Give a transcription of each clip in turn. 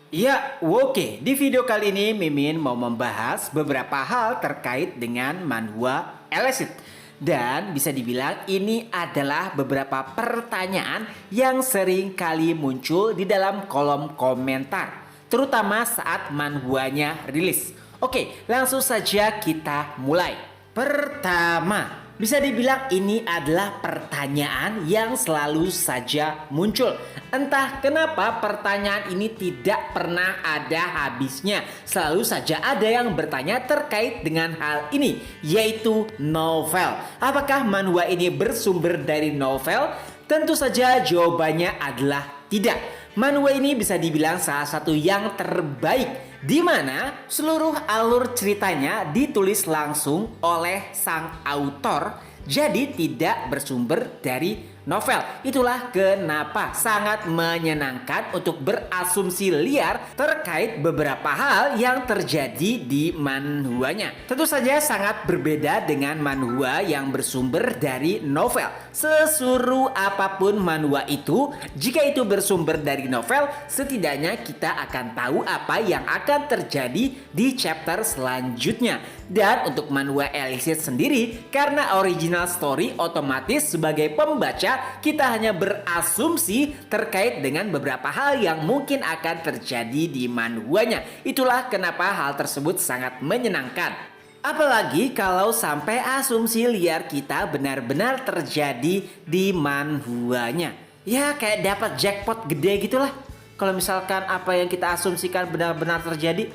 Ya, oke. Di video kali ini Mimin mau membahas beberapa hal terkait dengan manhwa Elicit. Dan bisa dibilang ini adalah beberapa pertanyaan yang sering kali muncul di dalam kolom komentar, terutama saat manhwanya rilis. Oke, langsung saja kita mulai. Pertama, bisa dibilang ini adalah pertanyaan yang selalu saja muncul. Entah kenapa pertanyaan ini tidak pernah ada habisnya. Selalu saja ada yang bertanya terkait dengan hal ini, yaitu novel. Apakah manhwa ini bersumber dari novel? Tentu saja jawabannya adalah tidak. Manhwa ini bisa dibilang salah satu yang terbaik, di mana seluruh alur ceritanya ditulis langsung oleh sang autor, jadi tidak bersumber dari novel. Itulah kenapa sangat menyenangkan untuk berasumsi liar terkait beberapa hal yang terjadi di manhwanya. Tentu saja sangat berbeda dengan manhwa yang bersumber dari novel. Sesuruh apapun manhwa itu, jika itu bersumber dari novel, setidaknya kita akan tahu apa yang akan terjadi di chapter selanjutnya. Dan untuk manhwa Elicit sendiri, karena original story, otomatis sebagai pembaca kita hanya berasumsi terkait dengan beberapa hal yang mungkin akan terjadi di manhwanya. Itulah kenapa hal tersebut sangat menyenangkan. Apalagi kalau sampai asumsi liar kita benar-benar terjadi di manhwanya. Ya kayak dapat jackpot gede gitulah. Kalau misalkan apa yang kita asumsikan benar-benar terjadi.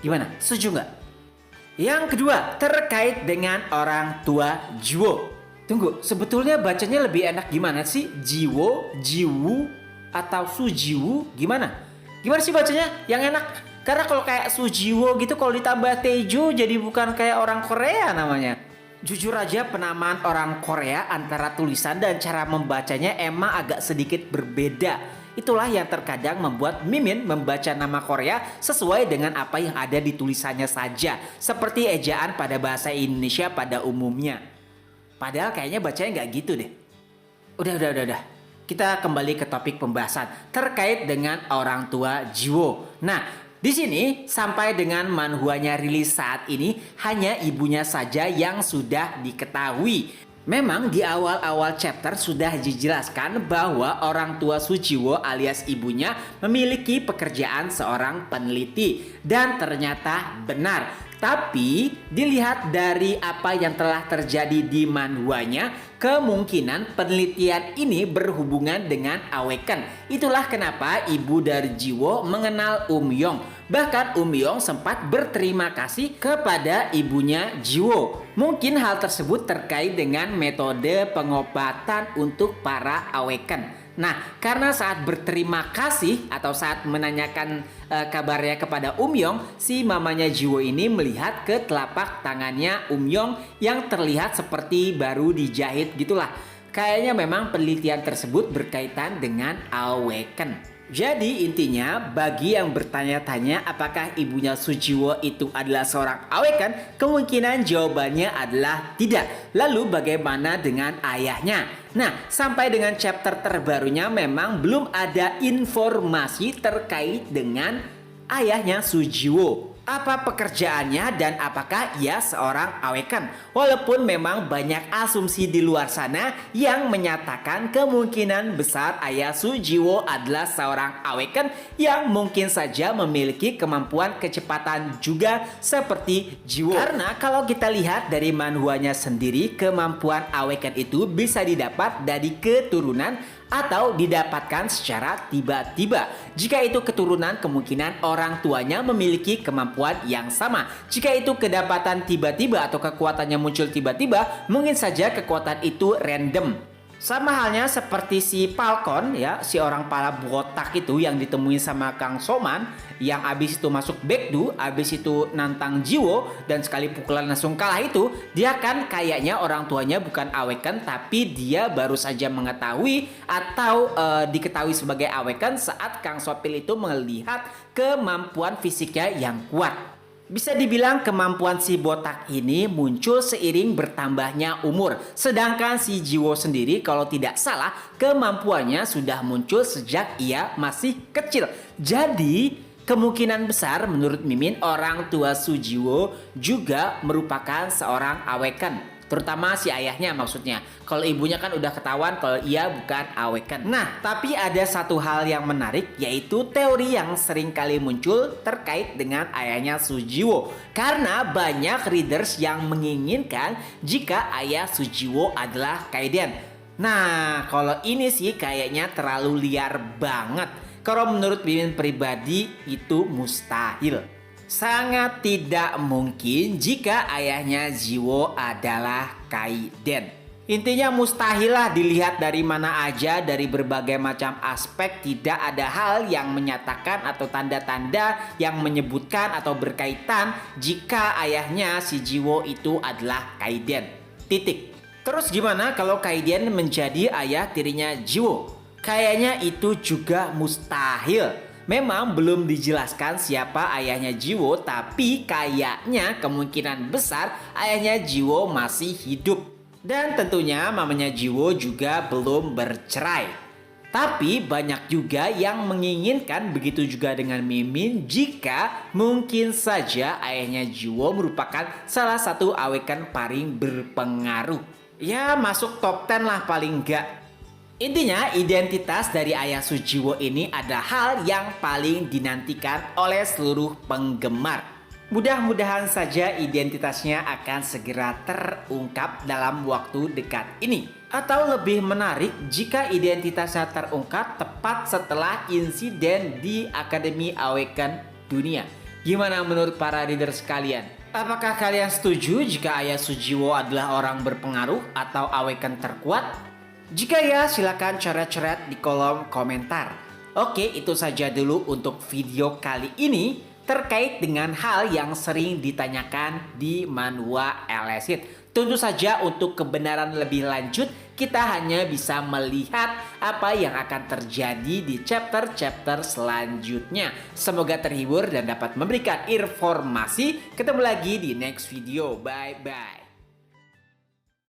Gimana? Setuju nggak? Yang kedua, terkait dengan orang tua Jiwo. Tunggu, sebetulnya bacanya lebih enak gimana sih? Jiwo, Jiwu, atau Sujiwu? Gimana? Gimana sih bacanya yang enak? Karena kalau kayak Sujiwo gitu, kalau ditambah Tejo jadi bukan kayak orang Korea namanya. Jujur aja penamaan orang Korea antara tulisan dan cara membacanya emang agak sedikit berbeda. Itulah yang terkadang membuat Mimin membaca nama Korea sesuai dengan apa yang ada di tulisannya saja. Seperti ejaan pada bahasa Indonesia pada umumnya. Padahal kayaknya bacanya nggak gitu deh. Udah. Kita kembali ke topik pembahasan terkait dengan orang tua Jiwo. Nah, di sini sampai dengan manhwanya rilis saat ini hanya ibunya saja yang sudah diketahui. Memang di awal-awal chapter sudah dijelaskan bahwa orang tua Sujiwo alias ibunya memiliki pekerjaan seorang peneliti dan ternyata benar. Tapi dilihat dari apa yang telah terjadi di manhwanya, kemungkinan penelitian ini berhubungan dengan Awaken. Itulah kenapa ibu dari Jiwo mengenal Yong. Bahkan Yong sempat berterima kasih kepada ibunya Jiwo. Mungkin hal tersebut terkait dengan metode pengobatan untuk para Awaken. Nah, karena saat berterima kasih atau saat menanyakan kabarnya kepada Yong, si mamanya Jiwo ini melihat ke telapak tangannya Yong yang terlihat seperti baru dijahit gitulah. Kayaknya memang penelitian tersebut berkaitan dengan Awaken. Jadi intinya bagi yang bertanya-tanya apakah ibunya Sujiwo itu adalah seorang Awaken, kemungkinan jawabannya adalah tidak. Lalu bagaimana dengan ayahnya? Nah, sampai dengan chapter terbarunya memang belum ada informasi terkait dengan ayahnya Sujiwo. Apa pekerjaannya dan apakah ia seorang Awaken? Walaupun memang banyak asumsi di luar sana yang menyatakan kemungkinan besar ayah Sujiwo adalah seorang Awaken yang mungkin saja memiliki kemampuan kecepatan juga seperti Jiwo. Karena kalau kita lihat dari manhwanya sendiri, kemampuan Awaken itu bisa didapat dari keturunan atau didapatkan secara tiba-tiba. Jika itu keturunan, kemungkinan orang tuanya memiliki kemampuan yang sama. Jika itu kedapatan tiba-tiba atau kekuatannya muncul tiba-tiba, mungkin saja kekuatan itu random. Sama halnya seperti si Falcon ya, si orang pala botak itu yang ditemuin sama Kang Soman, yang abis itu masuk Baekdu, abis itu nantang Jiwo dan sekali pukulan langsung kalah itu, dia kan kayaknya orang tuanya bukan Awaken tapi dia baru saja mengetahui atau diketahui sebagai Awaken saat Kang Sopil itu melihat kemampuan fisiknya yang kuat. Bisa dibilang kemampuan si botak ini muncul seiring bertambahnya umur. Sedangkan si Jiwo sendiri kalau tidak salah kemampuannya sudah muncul sejak ia masih kecil. Jadi kemungkinan besar menurut Mimin orang tua Sujiwo juga merupakan seorang Awaken. Terutama si ayahnya maksudnya. Kalau ibunya kan udah ketahuan kalau ia bukan Awaken. Nah, tapi ada satu hal yang menarik, yaitu teori yang sering kali muncul terkait dengan ayahnya Sujiwo. Karena banyak readers yang menginginkan jika ayah Sujiwo adalah Kaiden. Nah, kalau ini sih kayaknya terlalu liar banget. Kalau menurut Mimin pribadi itu mustahil. Sangat tidak mungkin jika ayahnya Jiwo adalah Kaiden. Intinya mustahil lah, dilihat dari mana aja, dari berbagai macam aspek tidak ada hal yang menyatakan atau tanda-tanda yang menyebutkan atau berkaitan jika ayahnya si Jiwo itu adalah Kaiden. Titik. Terus gimana kalau Kaiden menjadi ayah tirinya Jiwo? Kayaknya itu juga mustahil. Memang belum dijelaskan siapa ayahnya Jiwo, tapi kayaknya kemungkinan besar ayahnya Jiwo masih hidup. Dan tentunya mamanya Jiwo juga belum bercerai. Tapi banyak juga yang menginginkan, begitu juga dengan Mimin, jika mungkin saja ayahnya Jiwo merupakan salah satu Awaken paling berpengaruh. Ya masuk top 10 lah paling enggak. Intinya identitas dari ayah Sujiwo ini ada hal yang paling dinantikan oleh seluruh penggemar. Mudah-mudahan saja identitasnya akan segera terungkap dalam waktu dekat ini. Atau lebih menarik jika identitasnya terungkap tepat setelah insiden di Akademi Awaken Dunia. Gimana menurut para reader sekalian? Apakah kalian setuju jika ayah Sujiwo adalah orang berpengaruh atau Awaken terkuat? Jika ya, silakan coret-coret di kolom komentar. Oke, itu saja dulu untuk video kali ini terkait dengan hal yang sering ditanyakan di manhwa Elicit. Tentu saja untuk kebenaran lebih lanjut, kita hanya bisa melihat apa yang akan terjadi di chapter-chapter selanjutnya. Semoga terhibur dan dapat memberikan informasi. Ketemu lagi di next video. Bye-bye.